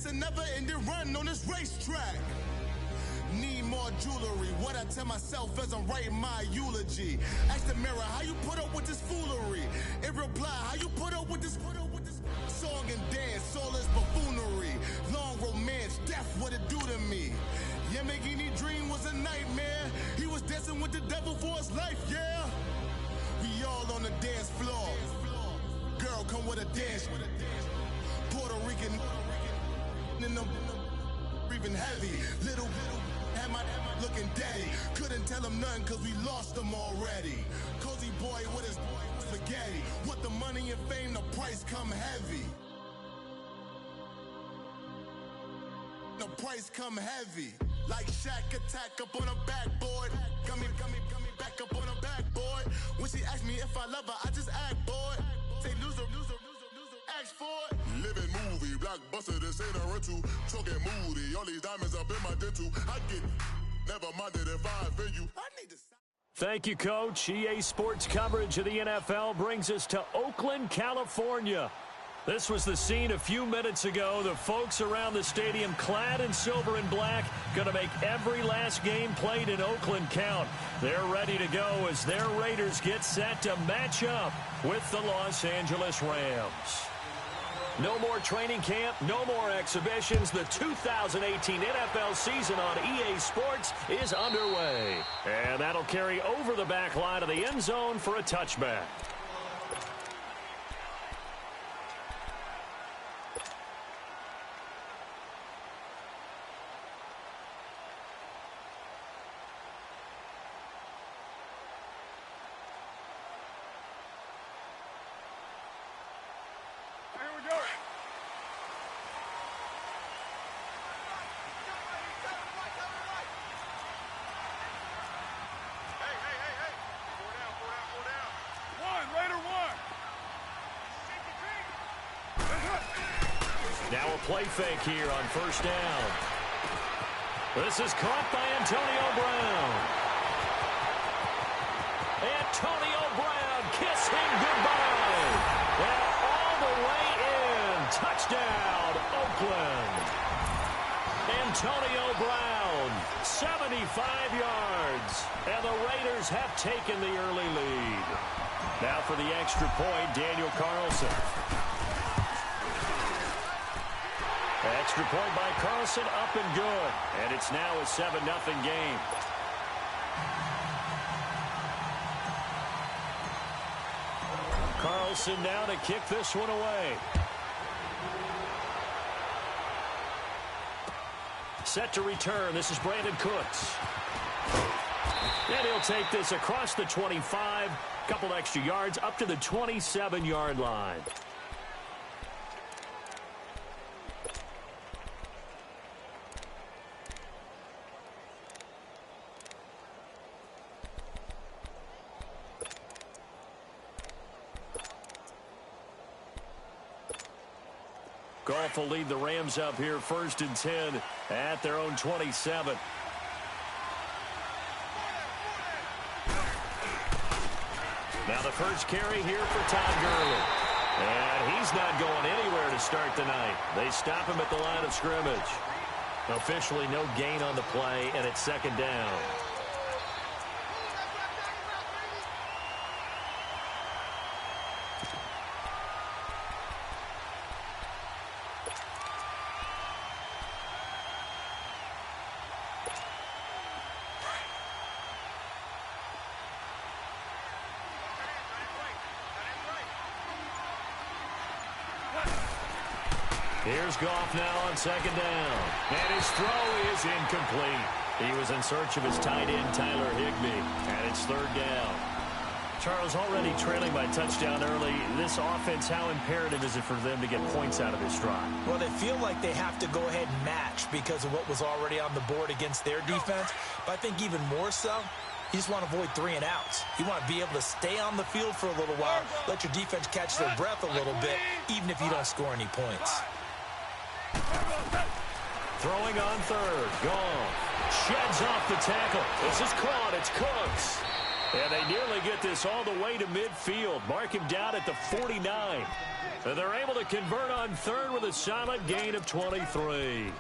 a never-ending run on this racetrack. Need more jewelry, what I tell myself as I'm writing my eulogy. Ask the mirror, how you put up with this foolery? In reply, how you put up with this song and dance, all this buffoonery. Long romance, death, what it do to me? Yeah, Yamagini dream was a nightmare. He was dancing with the devil for his life, yeah. We all on the dance floor. Girl, come with a dance. Puerto Rican in the breathing heavy. Little had my looking daddy. Couldn't tell him nothing cause we lost him already. Cozy boy with his spaghetti. With the money and fame, the price come heavy. The price come heavy. Like Shaq attack up on a backboard. Got me back up on a backboard. When she asked me if I love her, I just act bored. Say loser, ask for it. Living movie, blockbuster, this ain't a rental. Choking moody, all these diamonds up in my dental. I get never minded if I offend you. I need to. Thank you, Coach. EA Sports coverage of the NFL brings us to Oakland, California. This was the scene a few minutes ago. The folks around the stadium clad in silver and black going to make every last game played in Oakland count. They're ready to go as their Raiders get set to match up with the Los Angeles Rams. No more training camp, no more exhibitions. The 2018 NFL season on EA Sports is underway. And that'll carry over the back line of the end zone for a touchback. Now a play fake here on first down. This is caught by Antonio Brown. Antonio Brown kissing goodbye. And all the way in. Touchdown, Oakland. Antonio Brown, 75 yards. And the Raiders have taken the early lead. Now for the extra point, Daniel Carlson. Extra point by Carlson, up and good. And it's now a 7-0 game. Carlson now to kick this one away. Set to return. This is Brandon Cooks. And he'll take this across the 25. Couple extra yards up to the 27-yard line. Goff will lead the Rams up here 1st and 10 at their own 27. Now the first carry here for Todd Gurley. And he's not going anywhere to start the night. They stop him at the line of scrimmage. Officially no gain on the play, and it's 2nd down. Here's Goff now on 2nd down. And his throw is incomplete. He was in search of his tight end, Tyler Higbee. And it's 3rd down. Charles, already trailing by touchdown early. This offense, how imperative is it for them to get points out of this drive? Well, they feel like they have to go ahead and match because of what was already on the board against their defense. But I think even more so, you just want to avoid 3 and outs. You want to be able to stay on the field for a little while, let your defense catch their breath a little bit, even if you don't score any points. Throwing on 3rd. Goff sheds off the tackle. This is caught. It's Cooks. And they nearly get this all the way to midfield. Mark him down at the 49. And they're able to convert on third with a solid gain of 23.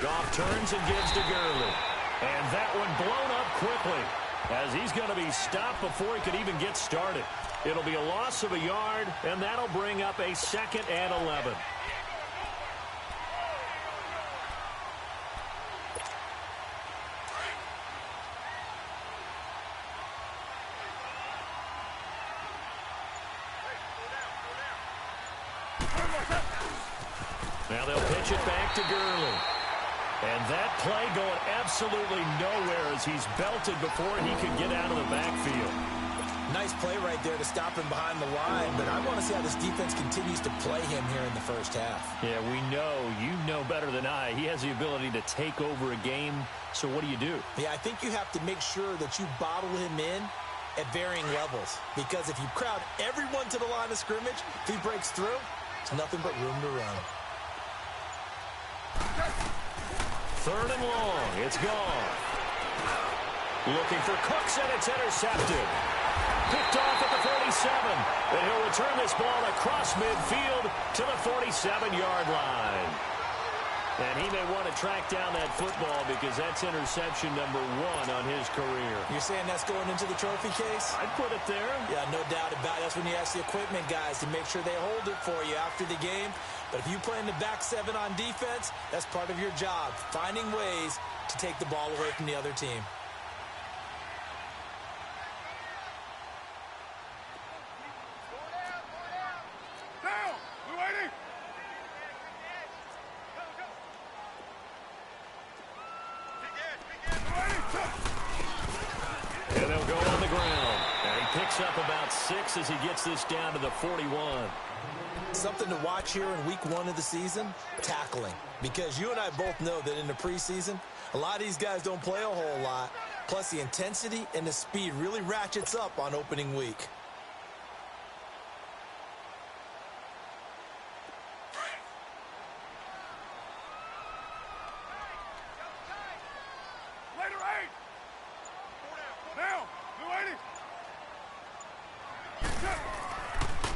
Goff turns and gives to Gurley. And that one blown up quickly as he's going to be stopped before he could even get started. It'll be a loss of a yard, and that'll bring up a 2nd and 11. Now they'll pitch it back to Gurley. And that play going absolutely nowhere as he's belted before he could get out of the backfield. Nice play right there to stop him behind the line, but I want to see how this defense continues to play him here in the first half. Yeah, we know. You know better than I. He has the ability to take over a game, so what do you do? Yeah, I think you have to make sure that you bottle him in at varying levels, because if you crowd everyone to the line of scrimmage, if he breaks through, it's nothing but room to run. 3rd and long. It's gone. Looking for Cooks, and it's intercepted. Picked off at the 47. And he'll return this ball across midfield to the 47-yard line. And he may want to track down that football because that's interception number 1 on his career. You're saying that's going into the trophy case? I'd put it there. Yeah, no doubt about it. That's when you ask the equipment guys to make sure they hold it for you after the game. But if you play in the back 7 on defense, that's part of your job, finding ways to take the ball away from the other team. Down! We're waiting! And they'll go on the ground. And he picks up about 6 as he gets this down to the 41. Something to watch here in week 1 of the season, tackling. Because you and I both know that in the preseason, a lot of these guys don't play a whole lot. Plus, the intensity and the speed really ratchets up on opening week.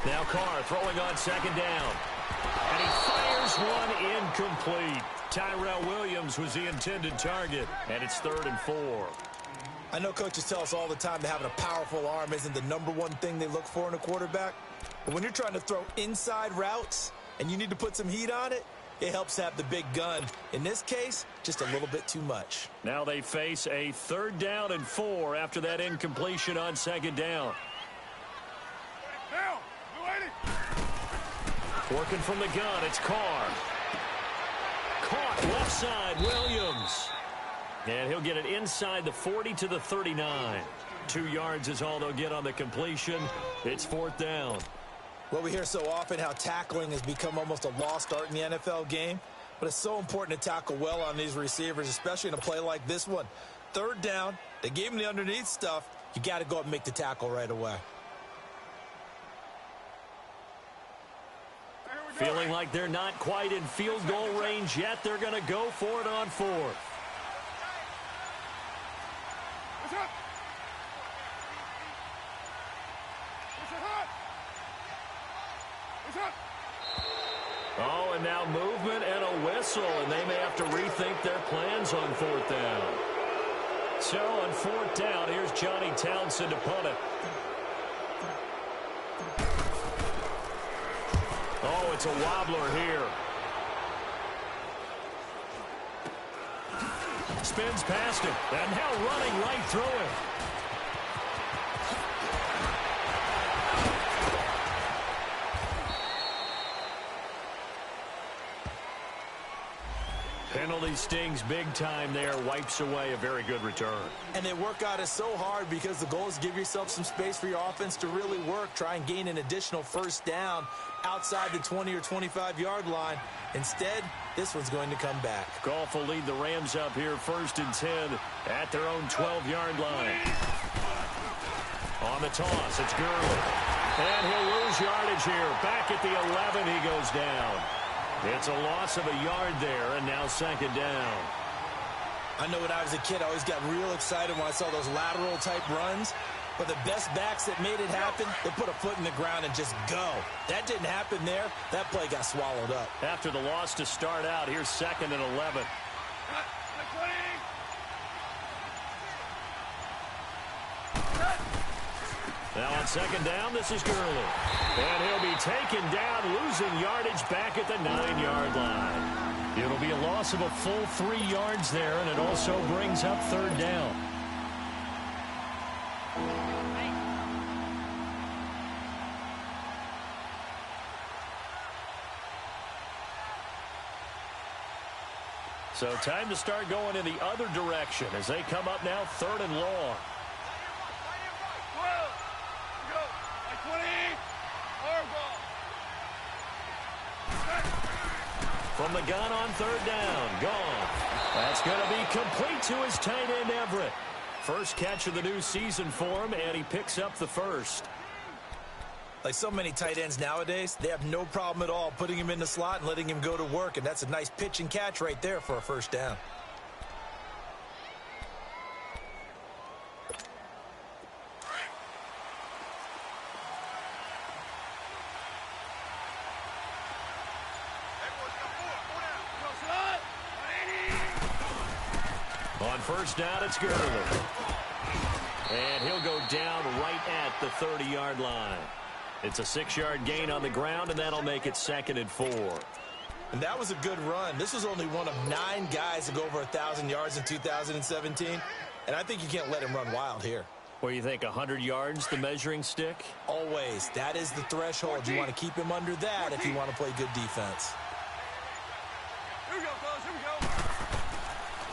Now Carr throwing on 2nd down. And he fires one incomplete. Tyrell Williams was the intended target. And it's 3rd and 4. I know coaches tell us all the time that having a powerful arm isn't the #1 thing they look for in a quarterback. But when you're trying to throw inside routes and you need to put some heat on it, it helps have the big gun. In this case, just a little bit too much. Now they face a 3rd down and 4 after that incompletion on 2nd down. Working from the gun, it's Carr. Caught left side, Williams. And he'll get it inside the 40 to the 39. 2 yards is all they'll get on the completion. It's 4th down. Well, we hear so often how tackling has become almost a lost art in the NFL game. But it's so important to tackle well on these receivers, especially in a play like this one. 3rd down, they gave him the underneath stuff. You got to go up and make the tackle right away. Feeling like they're not quite in field goal range yet. They're going to go for it on 4th. Oh, and now movement and a whistle, and they may have to rethink their plans on 4th down. So on 4th down, here's Johnny Townsend to punt it. Oh, it's a wobbler here. Spins past him, and now running right through him. Penalty stings big time there, wipes away a very good return. And they work out it so hard because the goal is to give yourself some space for your offense to really work. Try and gain an additional first down outside the 20 or 25-yard line. Instead, this one's going to come back. Goff will lead the Rams up here 1st and 10 at their own 12-yard line. On the toss, it's Gurley. And he'll lose yardage here. Back at the 11, he goes down. It's a loss of a yard there, and now 2nd down. I know when I was a kid, I always got real excited when I saw those lateral-type runs. But the best backs that made it happen, they put a foot in the ground and just go. That didn't happen there. That play got swallowed up. After the loss to start out, here's 2nd and 11. Now on 2nd down, this is Gurley. And he'll be taken down, losing yardage back at the 9-yard line. It'll be a loss of a full 3 yards there, and it also brings up 3rd down. So time to start going in the other direction as they come up now 3rd and long. From the gun on 3rd down, gone. That's going to be complete to his tight end, Everett. First catch of the new season for him, and he picks up the first. Like so many tight ends nowadays, they have no problem at all putting him in the slot and letting him go to work, and that's a nice pitch and catch right there for a first down. On 1st down, it's Gurley. And he'll go down right at the 30-yard line. It's a 6-yard gain on the ground, and that'll make it 2nd and 4. And that was a good run. This was only one of 9 guys to go over 1,000 yards in 2017. And I think you can't let him run wild here. What do you think, 100 yards, the measuring stick? Always. That is the threshold. You want to keep him under that if you want to play good defense. Here we go, fellas. Here we go.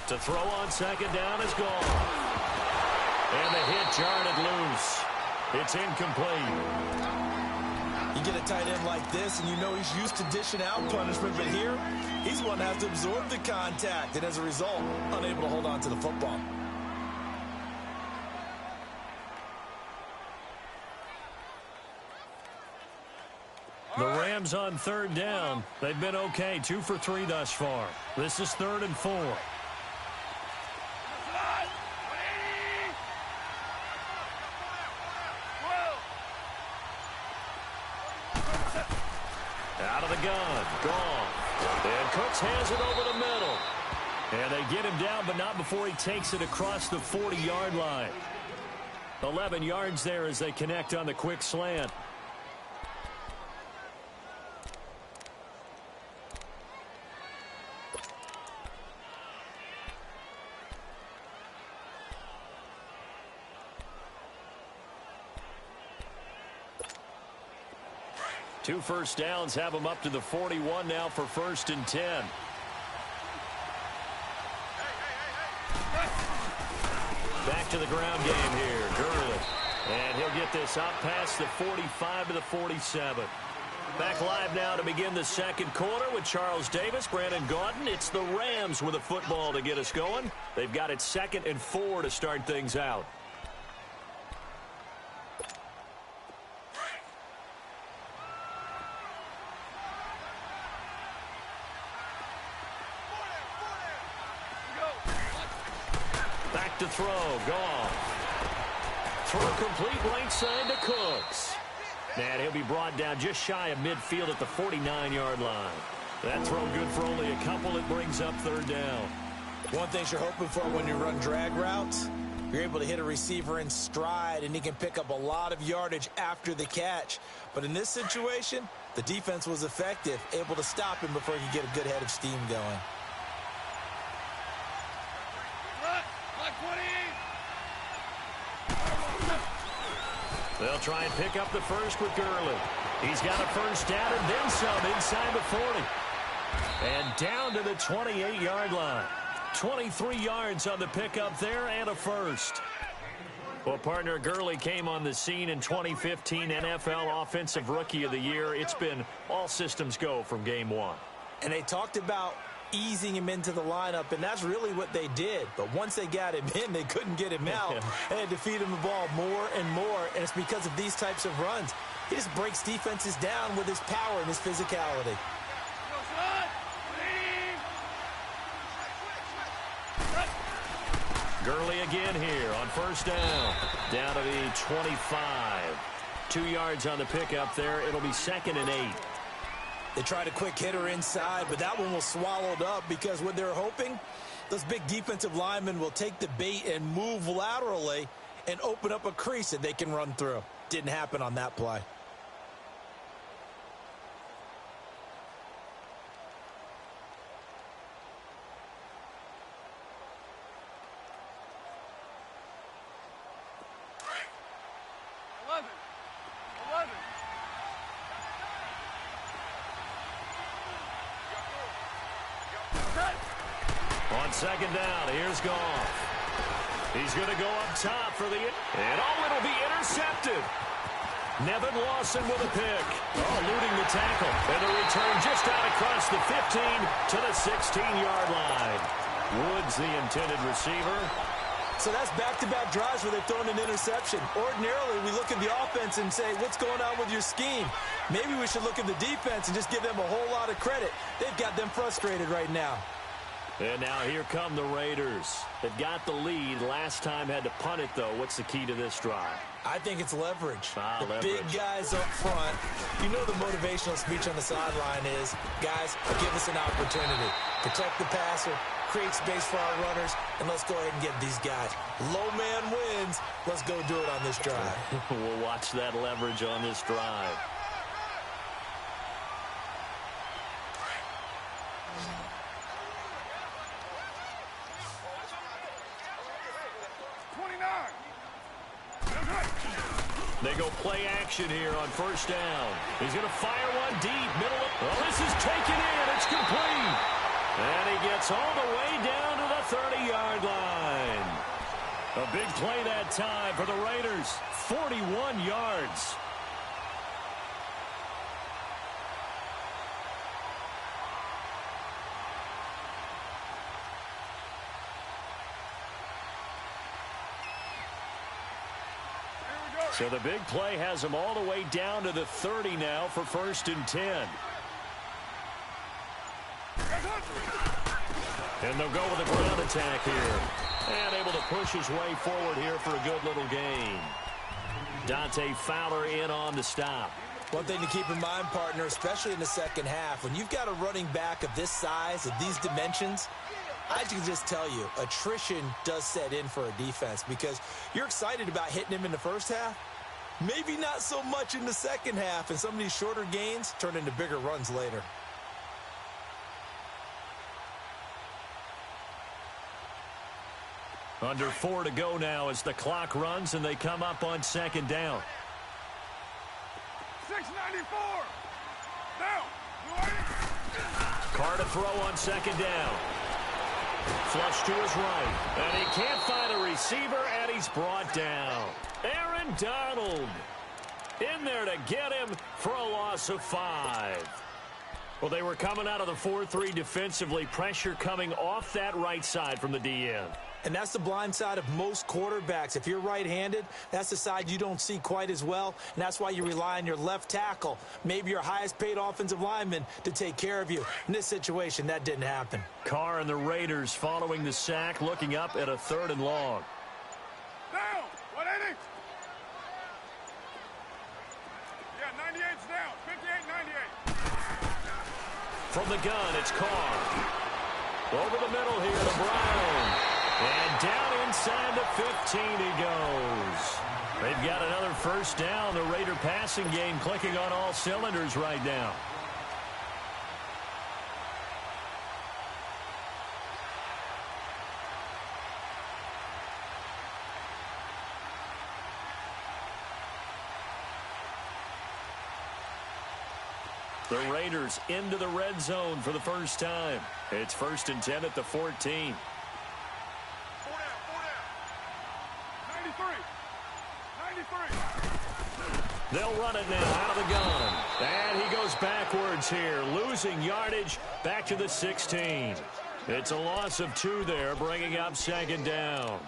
To throw on 2nd down is gone. And the hit jarred it loose. It's incomplete. You get a tight end like this, and you know he's used to dishing out punishment, but here, he's one that has to absorb the contact, and as a result, unable to hold on to the football. The Rams on 3rd down. They've been okay, 2 for 3 thus far. This is 3rd and 4. Out of the gun, gone. And Cooks has it over the middle. And they get him down, but not before he takes it across the 40-yard line. 11 yards there as they connect on the quick slant. Two first downs have him up to the 41 now for 1st and 10. Back to the ground game here, Gurley. And he'll get this up past the 45 to the 47. Back live now to begin the 2nd quarter with Charles Davis, Brandon Gaudin. It's the Rams with a football to get us going. They've got it 2nd and 4 to start things out. Back to throw, gone. Throw complete right side to Cooks. And he'll be brought down just shy of midfield at the 49-yard line. That throw good for only a couple. It brings up 3rd down. One thing you're hoping for when you run drag routes, you're able to hit a receiver in stride, and he can pick up a lot of yardage after the catch. But in this situation, the defense was effective, able to stop him before he could get a good head of steam going. They'll try and pick up the first with Gurley. He's got a first down and then some inside the 40. And down to the 28-yard line. 23 yards on the pickup there and a first. Well, partner, Gurley came on the scene in 2015 NFL Offensive Rookie of the Year. It's been all systems go from game one. And they talked about easing him into the lineup, and that's really what they did. But once they got him in, they couldn't get him out. They had to feed him the ball more and more, and it's because of these types of runs. He just breaks defenses down with his power and his physicality. Gurley again here on first down. Down to the 25. 2 yards on the pickup there. It'll be 2nd and 8. They tried a quick hitter inside, but that one was swallowed up because what they're hoping, those big defensive linemen will take the bait and move laterally and open up a crease that they can run through. Didn't happen on that play. On second down, here's Goff. He's going to go up top for the... And it'll be intercepted. Nevin Lawson with a pick. Oh, eluding the tackle. And the return just out across the 15 to the 16-yard line. Woods, the intended receiver. So that's back-to-back drives where they've thrown an interception. Ordinarily, we look at the offense and say, what's going on with your scheme? Maybe we should look at the defense and just give them a whole lot of credit. They've got them frustrated right now. And now here come the Raiders. They've got the lead. Last time had to punt it, though. What's the key to this drive? I think it's leverage. Leverage. Big guys up front. You know the motivational speech on the sideline is, guys, give us an opportunity. Protect the passer, create space for our runners, and let's go ahead and get these guys. Low man wins. Let's go do it on this drive. We'll watch that leverage on this drive. They go play action here on first down. He's going to fire one deep. Middle. Well, this is taken in. It's complete. And he gets all the way down to the 30-yard line. A big play that time for the Raiders. 41 yards. So the big play has them all the way down to the 30 now for 1st and 10. And they'll go with a ground attack here. And able to push his way forward here for a good little gain. Dante Fowler in on the stop. One thing to keep in mind, partner, especially in the second half, when you've got a running back of this size, of these dimensions, I can just tell you, attrition does set in for a defense because you're excited about hitting him in the first half. Maybe not so much in the second half, and some of these shorter gains turn into bigger runs later. Under 4 to go now as the clock runs and they come up on second down. 694. Down. Carr to throw on second down. Flush to his right. And he can't find a receiver, and he's brought down. Aaron Donald in there to get him for a loss of 5. Well, they were coming out of the 4-3 defensively. Pressure coming off that right side from the DN. And that's the blind side of most quarterbacks. If you're right-handed, that's the side you don't see quite as well, and that's why you rely on your left tackle, maybe your highest-paid offensive lineman, to take care of you. In this situation, that didn't happen. Carr and the Raiders following the sack, looking up at a 3rd and long. Down. 180. Yeah, 98's down. 58, 98. From the gun, it's Carr. Over the middle here to Brown. And down inside the 15 he goes. They've got another first down. The Raider passing game clicking on all cylinders right now. The Raiders into the red zone for the first time. It's 1st and 10 at the 14. 4 down. 93. 93. They'll run it now out of the gun. And he goes backwards here, losing yardage back to the 16. It's a loss of 2 there, bringing up 2nd down.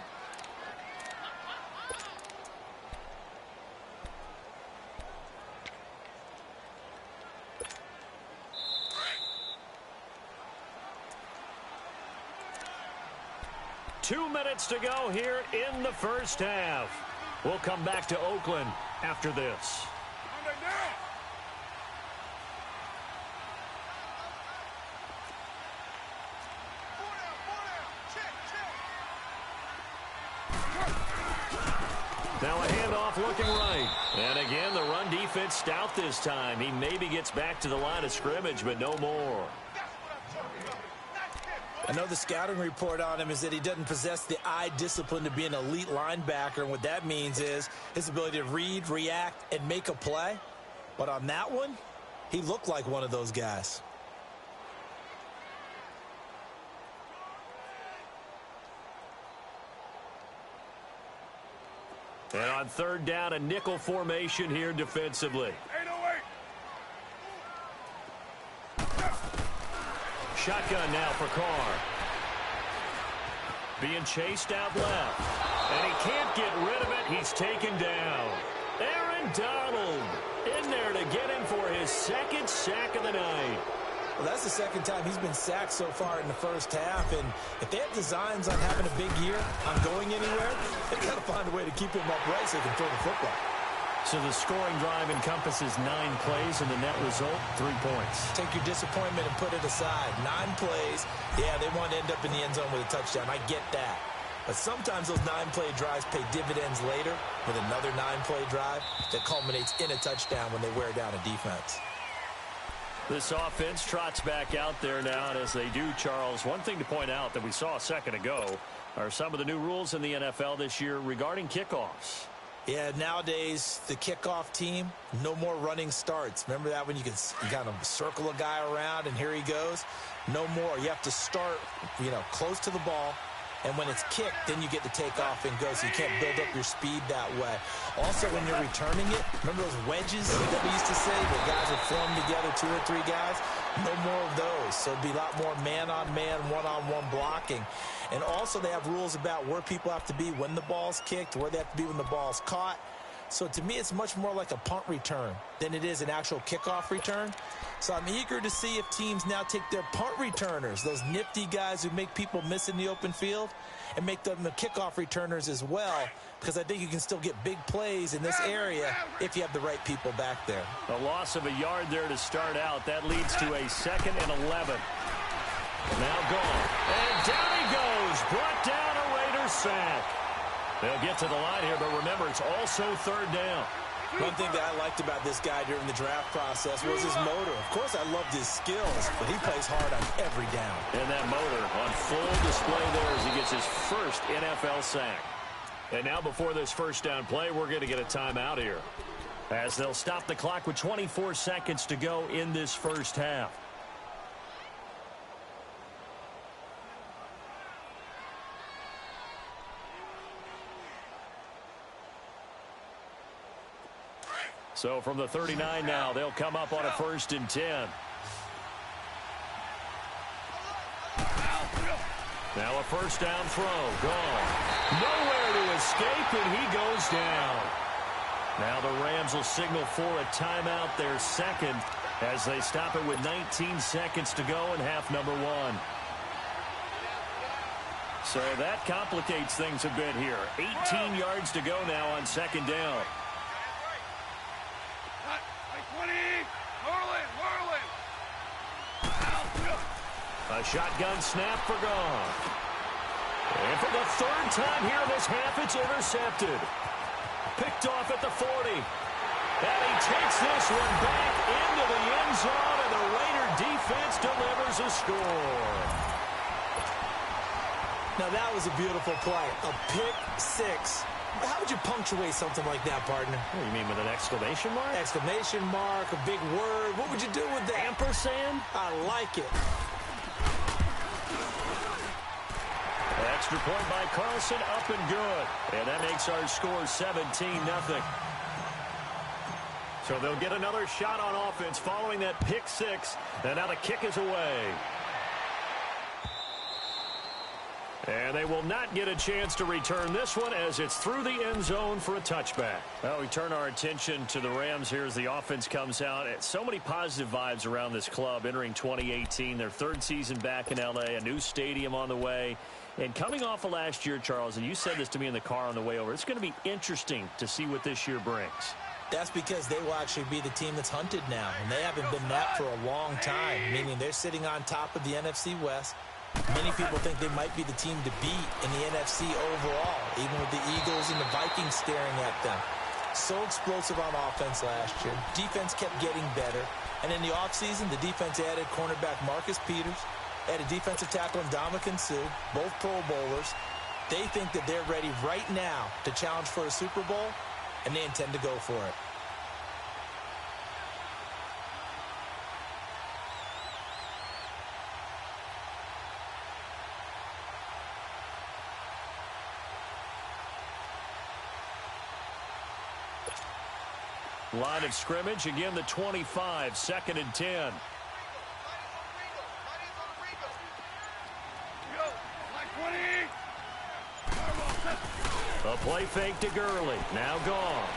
Two minutes to go here in the first half. We'll come back to Oakland after this. Now a handoff looking right. And again, the run defense stout this time. He maybe gets back to the line of scrimmage, but no more. I know the scouting report on him is that he doesn't possess the eye discipline to be an elite linebacker, and what that means is his ability to read, react, and make a play. But on that one, he looked like one of those guys. And on 3rd down, a nickel formation here defensively. 808. Shotgun now for Carr. Being chased out left. And he can't get rid of it. He's taken down. Aaron Donald in there to get him for his 2nd sack of the night. Well, that's the 2nd time he's been sacked so far in the first half. And if they have designs on having a big year, on going anywhere, they've got to find a way to keep him upright so he can throw the football. So the scoring drive encompasses 9 plays, and the net result, 3 points. Take your disappointment and put it aside. 9 plays. Yeah, they want to end up in the end zone with a touchdown. I get that. But sometimes those 9-play drives pay dividends later with another 9-play drive that culminates in a touchdown when they wear down a defense. This offense trots back out there now, and as they do, Charles, one thing to point out that we saw a second ago are some of the new rules in the NFL this year regarding kickoffs. Yeah, nowadays, the kickoff team, no more running starts. Remember that when you could kind of circle a guy around and here he goes? No more. You have to start, close to the ball. And when it's kicked, then you get to take off and go, so you can't build up your speed that way. Also, when you're returning it, remember those wedges that we used to say where guys would form together, 2 or 3 guys? No more of those. So it'd be a lot more man-on-man, one-on-one blocking. And also they have rules about where people have to be when the ball's kicked, where they have to be when the ball's caught. So to me, it's much more like a punt return than it is an actual kickoff return. So I'm eager to see if teams now take their punt returners, those nifty guys who make people miss in the open field, and make them the kickoff returners as well, because I think you can still get big plays in this area if you have the right people back there. A loss of a yard there to start out. That leads to a 2nd and 11. Now gone. And down he goes. Brought down a Raiders sack. They'll get to the line here, but remember, it's also 3rd down. One thing that I liked about this guy during the draft process was his motor. Of course, I loved his skills, but he plays hard on every down. And that motor on full display there as he gets his first NFL sack. And now before this first down play, we're going to get a timeout here, as they'll stop the clock with 24 seconds to go in this first half. So from the 39 now, they'll come up on a 1st and 10. Now a first down throw. Gone. Nowhere to escape, and he goes down. Now the Rams will signal for a timeout, their 2nd, as they stop it with 19 seconds to go in half number 1. So that complicates things a bit here. 18 yards to go now on 2nd down. A shotgun snap for Gone. And for the 3rd time here in this half, it's intercepted. Picked off at the 40. And he takes this one back into the end zone, and the Raider defense delivers a score. Now that was a beautiful play. A pick 6 How would you punctuate something like that, partner? What do you mean, with an exclamation mark? Exclamation mark, a big word. What would you do with that? Ampersand? I like it. Extra point by Carlson, up and good. And that makes our score 17-0. So they'll get another shot on offense following that pick six. And now the kick is away. And they will not get a chance to return this one as it's through the end zone for a touchback. Well, we turn our attention to the Rams here as the offense comes out. So many positive vibes around this club entering 2018. Their third season back in L.A., a new stadium on the way. And coming off of last year, Charles, and you said this to me in the car on the way over, it's going to be interesting to see what this year brings. That's because they will actually be the team that's hunted now. And they haven't been that for a long time, meaning they're sitting on top of the NFC West. Many people think they might be the team to beat in the NFC overall, even with the Eagles and the Vikings staring at them. So explosive on offense last year. Defense kept getting better. And in the offseason, the defense added cornerback Marcus Peters, added defensive tackle Ndamukong Suh, both Pro Bowlers. They think that they're ready right now to challenge for a Super Bowl, and they intend to go for it. Line of scrimmage, again the 25, 2nd and 10. A play fake to Gurley, now gone.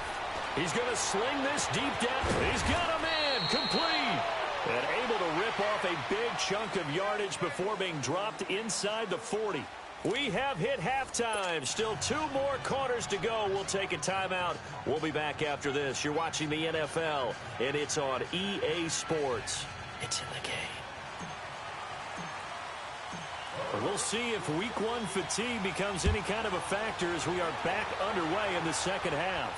He's going to sling this deep down. He's got a man, complete. And able to rip off a big chunk of yardage before being dropped inside the 40. We have hit halftime. Still 2 more quarters to go. We'll take a timeout. We'll be back after this. You're watching the NFL, and it's on EA Sports. It's in the game. We'll see if Week 1 fatigue becomes any kind of a factor as we are back underway in the second half.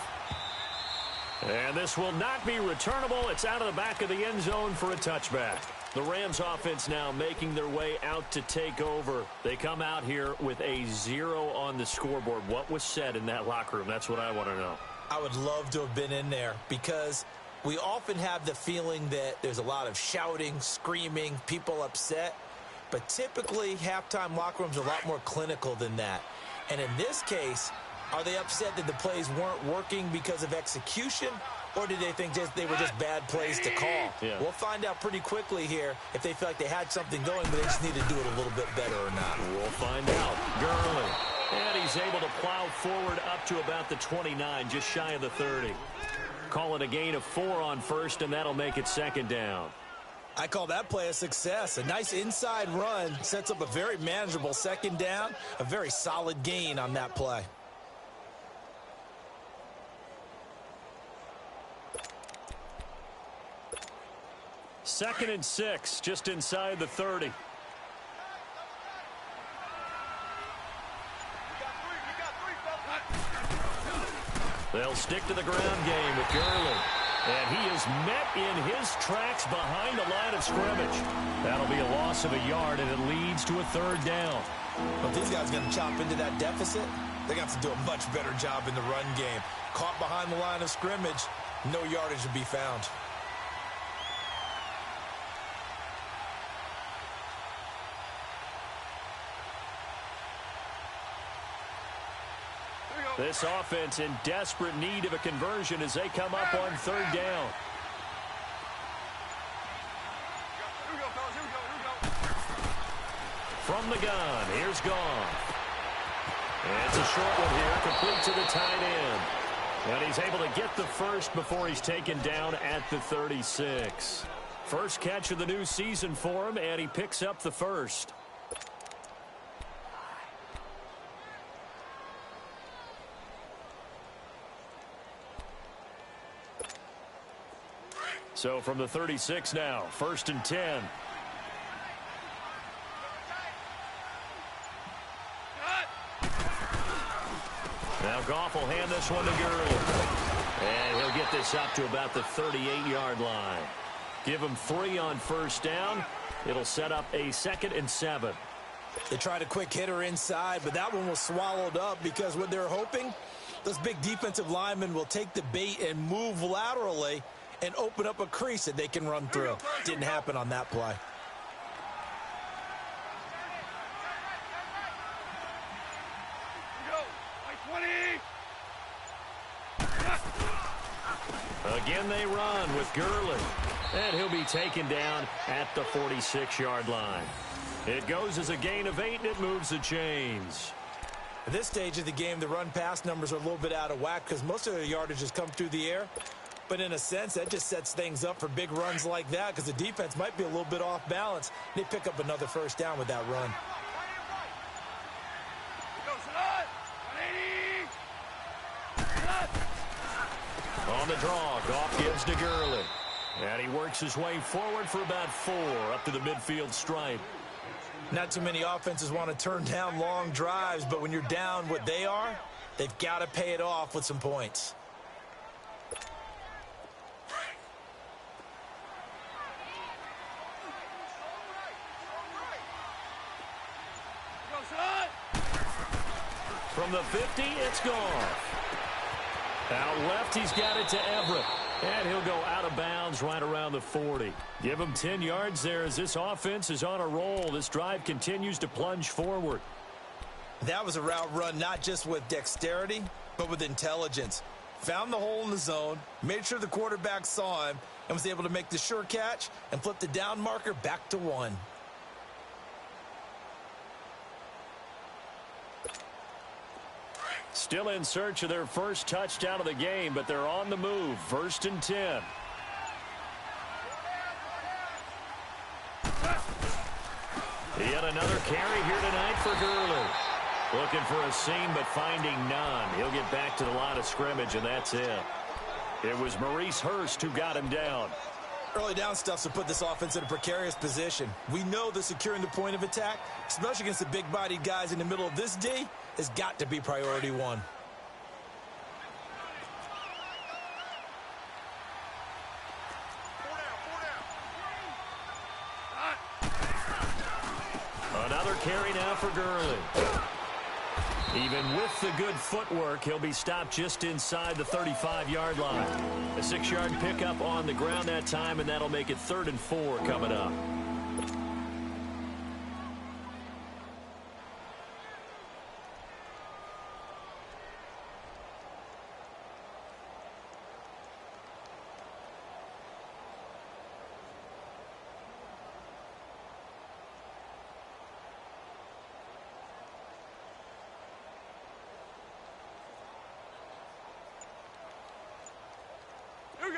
And this will not be returnable. It's out of the back of the end zone for a touchback. The Rams offense now making their way out to take over. They come out here with a 0 on the scoreboard. What was said in that locker room? That's what I want to know. I would love to have been in there because we often have the feeling that there's a lot of shouting, screaming, people upset. But typically, halftime locker rooms are a lot more clinical than that. And in this case, are they upset that the plays weren't working because of execution? Or did they think they were just bad plays to call? Yeah. We'll find out pretty quickly here if they feel like they had something going, but they just need to do it a little bit better or not. We'll find out. Gurley. And he's able to plow forward up to about the 29, just shy of the 30. Call it a gain of 4 on first, and that'll make it 2nd down. I call that play a success. A nice inside run sets up a very manageable 2nd down, a very solid gain on that play. Second and 6, just inside the 30. They'll stick to the ground game with Gurley. And he is met in his tracks behind the line of scrimmage. That'll be a loss of a yard, and it leads to a 3rd down. But these guys are going to chop into that deficit. They got to do a much better job in the run game. Caught behind the line of scrimmage, no yardage to be found. This offense in desperate need of a conversion as they come up on 3rd down. From the gun, here's Goff. And it's a short one here, complete to the tight end. And he's able to get the first before he's taken down at the 36. First catch of the new season for him, and he picks up the first. So from the 36 now, 1st and 10. Now Goff will hand this one to Gurley. And he'll get this up to about the 38-yard line. Give him 3 on 1st down. It'll set up a 2nd and 7. They tried a quick hitter inside, but that one was swallowed up because what they're hoping Those big defensive linemen will take the bait and move laterally and open up a crease that they can run through. Didn't happen on that play. Again they run with Gurley. And he'll be taken down at the 46-yard line. It goes as a gain of 8, and it moves the chains. At this stage of the game, the run-pass numbers are a little bit out of whack because most of their yardage has come through the air. But in a sense, that just sets things up for big runs like that because the defense might be a little bit off balance. They pick up another first down with that run. On the draw, Goff gives to Gurley. And he works his way forward for about 4 up to the midfield stripe. Not too many offenses want to turn down long drives, but when you're down what they are, they've got to pay it off with some points. From the 50, it's Goff. Out left, he's got it to Everett. And he'll go out of bounds right around the 40. Give him 10 yards there as this offense is on a roll. This drive continues to plunge forward. That was a route run not just with dexterity, but with intelligence. Found the hole in the zone, made sure the quarterback saw him, and was able to make the sure catch and flip the down marker back to 1. Still in search of their first touchdown of the game, but they're on the move. 1st and 10. Yet another carry here tonight for Gurley. Looking for a seam, but finding none. He'll get back to the line of scrimmage, and that's it. It was Maurice Hurst who got him down. Early down stuffs will put this offense in a precarious position. We know that securing the point of attack, especially against the big-bodied guys in the middle of this D, has got to be priority 1. Another carry now for Gurley. Even with the good footwork, he'll be stopped just inside the 35-yard line. A 6-yard pickup on the ground that time, and that'll make it 3rd and 4 coming up.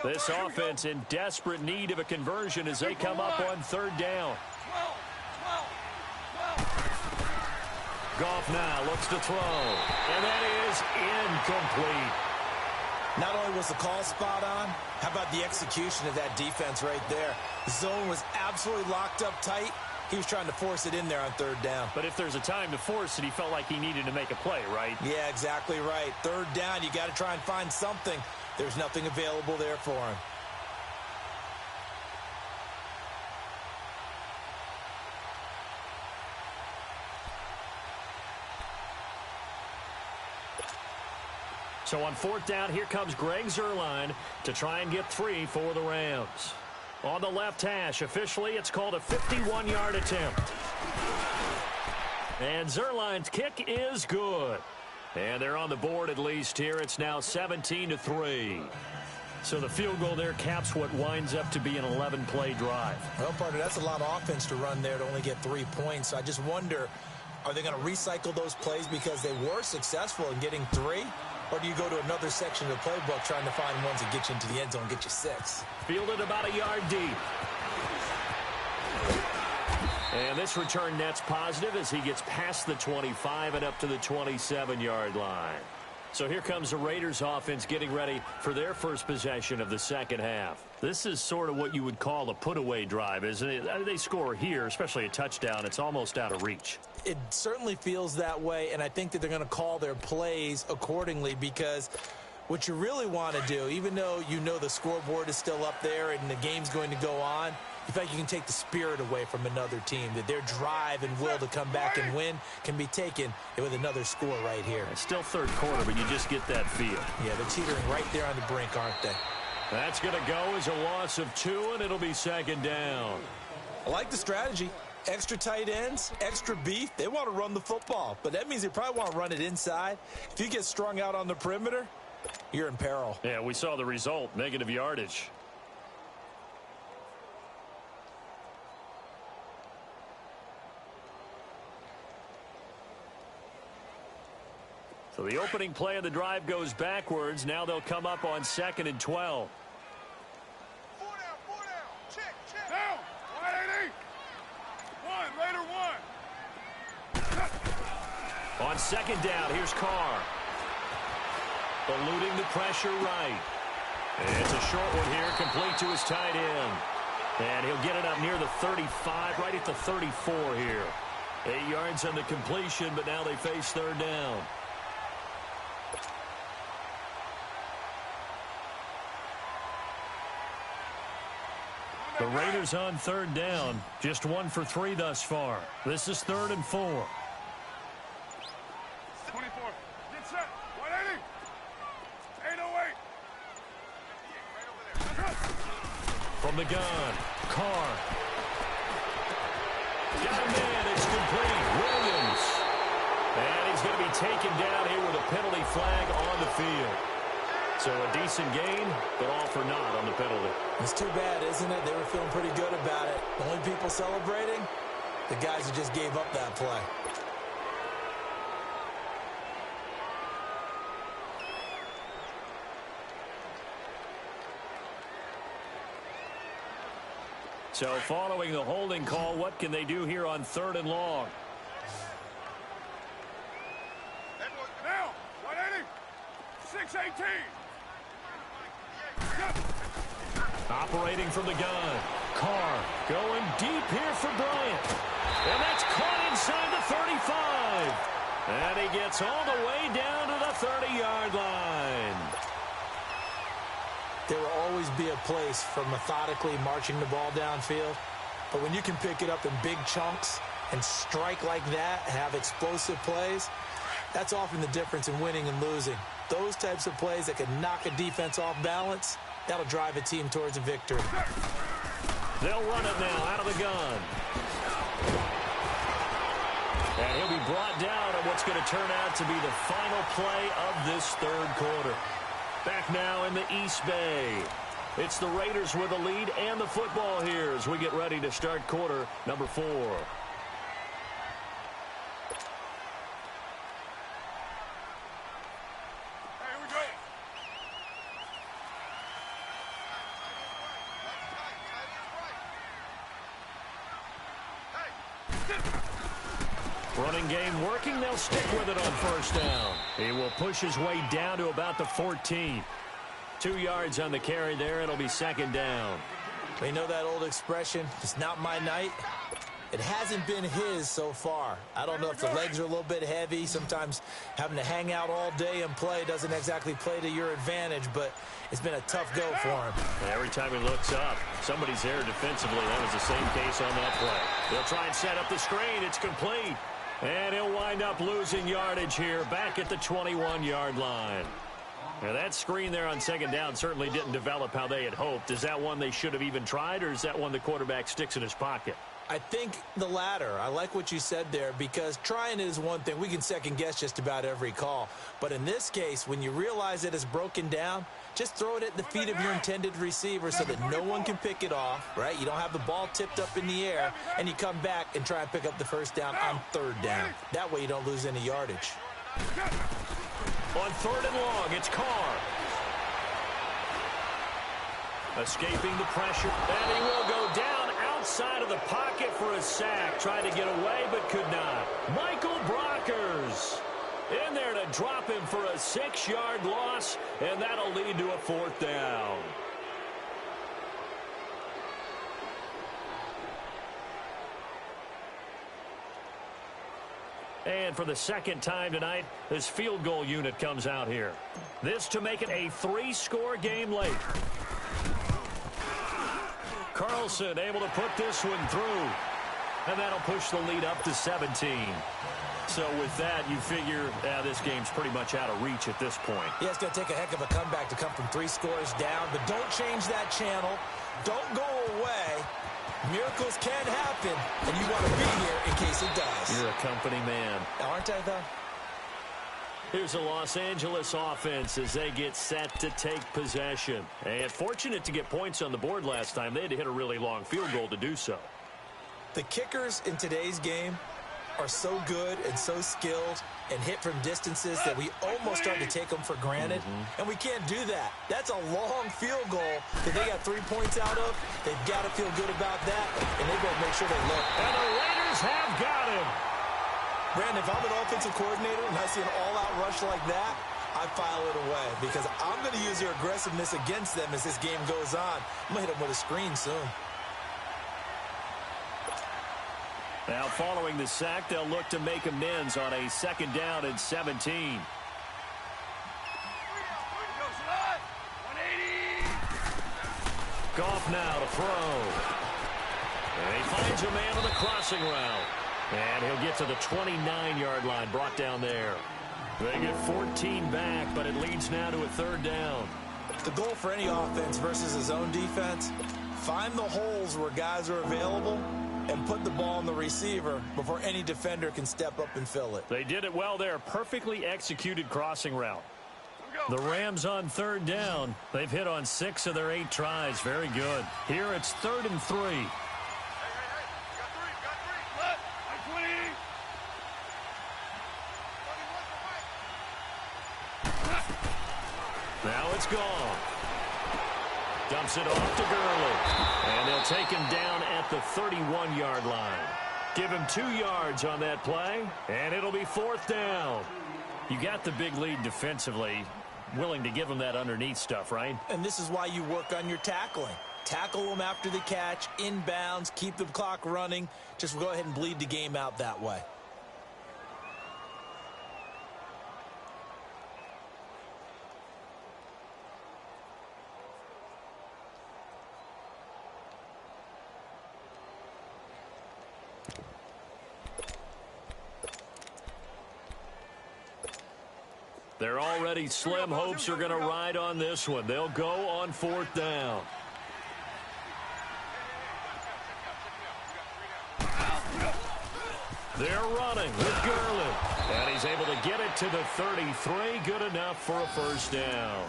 This offense in desperate need of a conversion as they come up on 3rd down. Goff now looks to throw, and that is incomplete. Not only was the call spot on, how about the execution of that defense right there? The zone was absolutely locked up tight. He was trying to force it in there on 3rd down. But if there's a time to force it, he felt like he needed to make a play, right? Yeah, exactly right. 3rd down, you got to try and find something. There's nothing available there for him. So on 4th down, here comes Greg Zuerlein to try and get 3 for the Rams. On the left hash, officially, it's called a 51-yard attempt. And Zuerlein's kick is good. And they're on the board at least here. It's now 17-3. So the field goal there caps what winds up to be an 11-play drive. Well, partner, that's a lot of offense to run there to only get 3 points. So I just wonder, are they going to recycle those plays because they were successful in getting 3? Or do you go to another section of the playbook trying to find ones that get you into the end zone and get you 6? Fielded about a yard deep. And this return net's positive as he gets past the 25 and up to the 27-yard line. So here comes the Raiders offense getting ready for their first possession of the second half. This is sort of what you would call a put-away drive, isn't it? They score here, especially a touchdown. It's almost out of reach. It certainly feels that way, and I think that they're going to call their plays accordingly because what you really want to do, even though you know the scoreboard is still up there and the game's going to go on, You feel like you can take the spirit away from another team, that their drive and will to come back and win can be taken with another score right here. It's still third quarter, but you just get that feel. Yeah, they're teetering right there on the brink, aren't they? That's going to go as a loss of 2, and it'll be second down. I like the strategy. Extra tight ends, extra beef. They want to run the football, but that means they probably want to run it inside. If you get strung out on the perimeter, you're in peril. Yeah, we saw the result, negative yardage. So the opening play of the drive goes backwards. Now they'll come up on 2nd and 12. 4 down, 4 down. Check. Down. 180. 1, later 1. On 2nd down, here's Carr. Eluding the pressure right. And it's a short one here, complete to his tight end. And he'll get it up near the 35, right at the 34 here. 8 yards on the completion, but now they face third down. The Raiders on third down, just 1 for 3 thus far. This is 3rd and 4. 24. Get set. 180. 808. From the gun, Carr. Got a man, it's complete. Williams. And he's going to be taken down here with a penalty flag on the field. So a decent gain, but all for naught on the penalty. It's too bad, isn't it? They were feeling pretty good about it. The only people celebrating, the guys who just gave up that play. So following the holding call, what can they do here on 3rd and long? Now, 180. 618. Operating from the gun. Carr going deep here for Bryant. And that's caught inside the 35. And he gets all the way down to the 30-yard line. There will always be a place for methodically marching the ball downfield. But when you can pick it up in big chunks and strike like that, have explosive plays, that's often the difference in winning and losing. Those types of plays that can knock a defense off balance, that'll drive a team towards a victory. They'll run it now out of the gun. And he'll be brought down on what's going to turn out to be the final play of this third quarter. Back now in the East Bay. It's the Raiders with the lead and the football here as we get ready to start quarter number 4. Running game working. They'll stick with it on first down. He will push his way down to about the 14. 2 yards on the carry there. It'll be second down. You know that old expression, it's not my night? It hasn't been his so far. I don't know if the legs are a little bit heavy. Sometimes having to hang out all day and play doesn't exactly play to your advantage, but it's been a tough go for him. Every time he looks up, somebody's there defensively. That was the same case on that play. They'll try and set up the screen. It's complete. And he'll wind up losing yardage here back at the 21-yard line. Now that screen there on second down certainly didn't develop how they had hoped. Is that one they should have even tried, or is that one the quarterback sticks in his pocket? I think the latter. I like what you said there, because trying it is one thing. We can second guess just about every call. But in this case, when you realize that it's broken down, just throw it at the feet of your intended receiver so that no one can pick it off, right? You don't have the ball tipped up in the air, and you come back and try and pick up the first down on third down. That way you don't lose any yardage. On third and long, it's Carr. Escaping the pressure, and he will go down outside of the pocket for a sack. Tried to get away, but could not. Michael Brockers in there to drop him for a 6-yard loss, and that'll lead to a fourth down. And for the second time tonight, this field goal unit comes out here. This to make it a 3-score game late. Carlson able to put this one through. And that'll push the lead up to 17. So with that, you figure this game's pretty much out of reach at this point. Yeah, it's going to take a heck of a comeback to come from 3 scores down. But don't change that channel. Don't go away. Miracles can happen, and you want to be here in case it does. You're a company man. Aren't I, though? Here's the Los Angeles offense as they get set to take possession. And fortunate to get points on the board last time. They had to hit a really long field goal to do so. The kickers in today's game are so good and so skilled and hit from distances that we almost start to take them for granted. And we can't do that. That's a long field goal that they got 3 points out of. They've got to feel good about that, and they've got to make sure they look. And the Raiders have got him. Brandon, if I'm an offensive coordinator and I see an all-out rush like that, I file it away because I'm going to use their aggressiveness against them as this game goes on. I'm going to hit them with a screen soon. Now, following the sack, they'll look to make amends on a 2nd down and 17. Goff now to throw. And he finds a man on the crossing route. And he'll get to the 29-yard line, brought down there. They get 14 back, but it leads now to a 3rd down. The goal for any offense versus his own defense, find the holes where guys are available and put the ball on the receiver before any defender can step up and fill it. They did it well there. Perfectly executed crossing route. The Rams on 3rd down. They've hit on 6 of their 8 tries. Very good. Here it's 3rd and 3. Now it's gone. Dumps it off to Gurley. And they'll take him down at the 31-yard line. Give him 2 yards on that play, and it'll be 4th down. You got the big lead defensively. Willing to give him that underneath stuff, right? And this is why you work on your tackling. Tackle them after the catch, inbounds, keep the clock running. Just go ahead and bleed the game out that way. They're already slim hopes are going to ride on this one. They'll go on 4th down. They're running with Gurley. And he's able to get it to the 33. Good enough for a 1st down.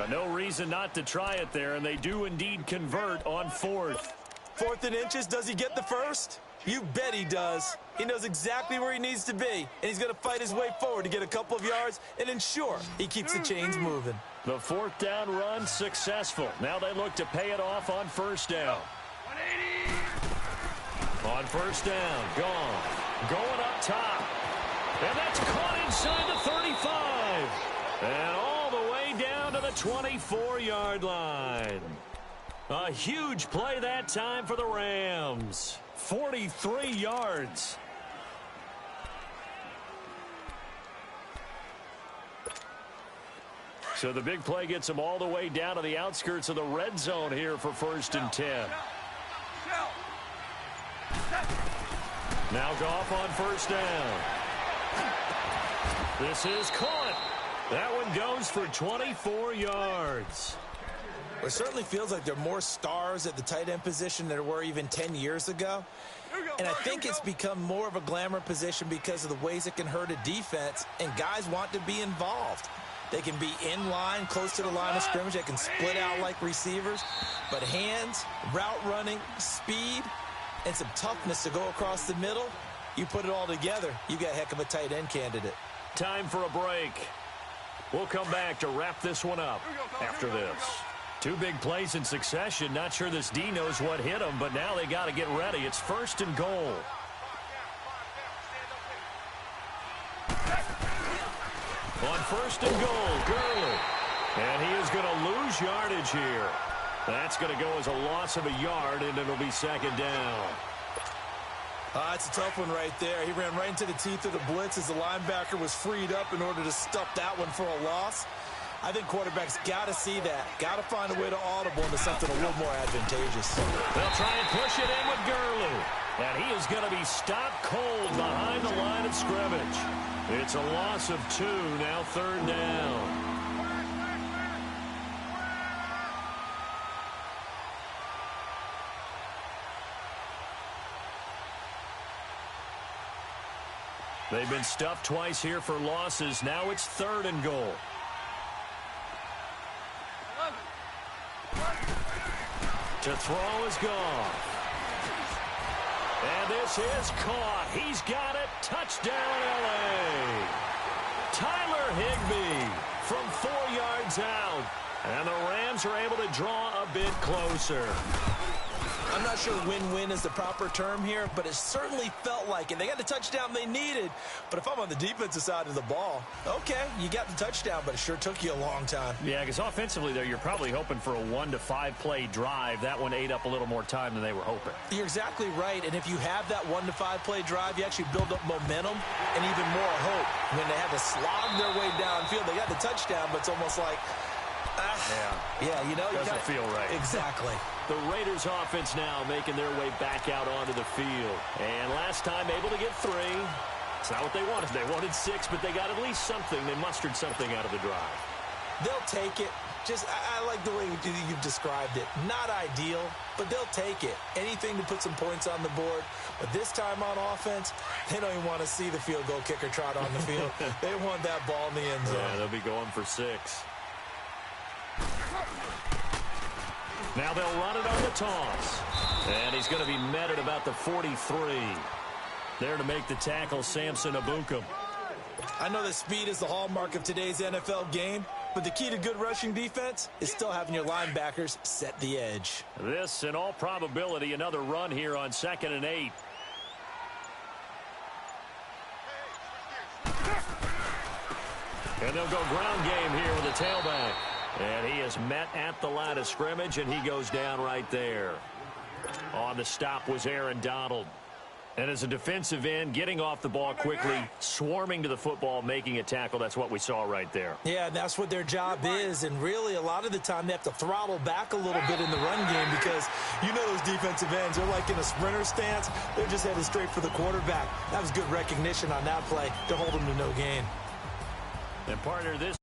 No reason not to try it there, and they do indeed convert on 4th. 4th and inches, does he get the 1st? You bet he does. He knows exactly where he needs to be, and he's going to fight his way forward to get a couple of yards and ensure he keeps the chains moving. The 4th down run successful. Now they look to pay it off on 1st down. 180. On 1st down, gone. Going up top. And that's caught inside the 35. And all the way down to the 24-yard line. A huge play that time for the Rams. 43 yards. So the big play gets them all the way down to the outskirts of the red zone here for 1st and 10. Now Goff on 1st down. This is caught. That one goes for 24 yards. It certainly feels like there are more stars at the tight end position than there were even 10 years ago. And I think it's become more of a glamour position because of the ways it can hurt a defense, and guys want to be involved. They can be in line, close to the line of scrimmage. They can split out like receivers. But hands, route running, speed, and some toughness to go across the middle, you put it all together, you got a heck of a tight end candidate. Time for a break. We'll come back to wrap this one up after this. 2 big plays in succession. Not sure this D knows what hit them, but now they got to get ready. It's 1st and goal. On 1st and goal, Gurley. And he is going to lose yardage here. That's going to go as a loss of a yard, and it'll be 2nd down. It's a tough one right there. He ran right into the teeth of the blitz as the linebacker was freed up in order to stuff that one for a loss. I think quarterbacks got to see that. Got to find a way to audible into something a little more advantageous. They'll try and push it in with Gurley. And he is going to be stopped cold behind the line of scrimmage. It's a loss of 2, now 3rd down. They've been stuffed twice here for losses. Now it's 3rd and goal. To throw is gone. And this is caught. He's got it. Touchdown, L.A. Tyler Higbee from 4 yards out. And the Rams are able to draw a bit closer. I'm not sure win-win is the proper term here, but it certainly felt like it. They got the touchdown they needed. But if I'm on the defensive side of the ball, okay, you got the touchdown, but it sure took you a long time. Yeah, because offensively there, you're probably hoping for a 1 to 5 play drive. That one ate up a little more time than they were hoping. You're exactly right. And if you have that 1 to 5 play drive, you actually build up momentum and even more hope. When they had to slog their way downfield, they got the touchdown, but it's almost like, yeah, you know, doesn't feel right. Exactly. The Raiders offense now making their way back out onto the field. And last time able to get 3. It's not what they wanted. They wanted 6, but they got at least something. They mustered something out of the drive. They'll take it. I like the way you've described it. Not ideal, but they'll take it. Anything to put some points on the board. But this time on offense, they don't even want to see the field goal kicker trot on the field. They want that ball in the end zone. Yeah, they'll be going for 6. Now they'll run it on the toss. And he's going to be met at about the 43. There to make the tackle, Samson Ebukam. I know that speed is the hallmark of today's NFL game, but the key to good rushing defense is still having your linebackers set the edge. This, in all probability, another run here on 2nd and 8. And they'll go ground game here with a tailback. And he is met at the line of scrimmage, and he goes down right there. On the stop was Aaron Donald. And as a defensive end, getting off the ball quickly, swarming to the football, making a tackle, that's what we saw right there. Yeah, and that's what their job is. And really, a lot of the time, they have to throttle back a little bit in the run game because you know those defensive ends, they're like in a sprinter stance. They're just headed straight for the quarterback. That was good recognition on that play to hold them to no gain. And partner, this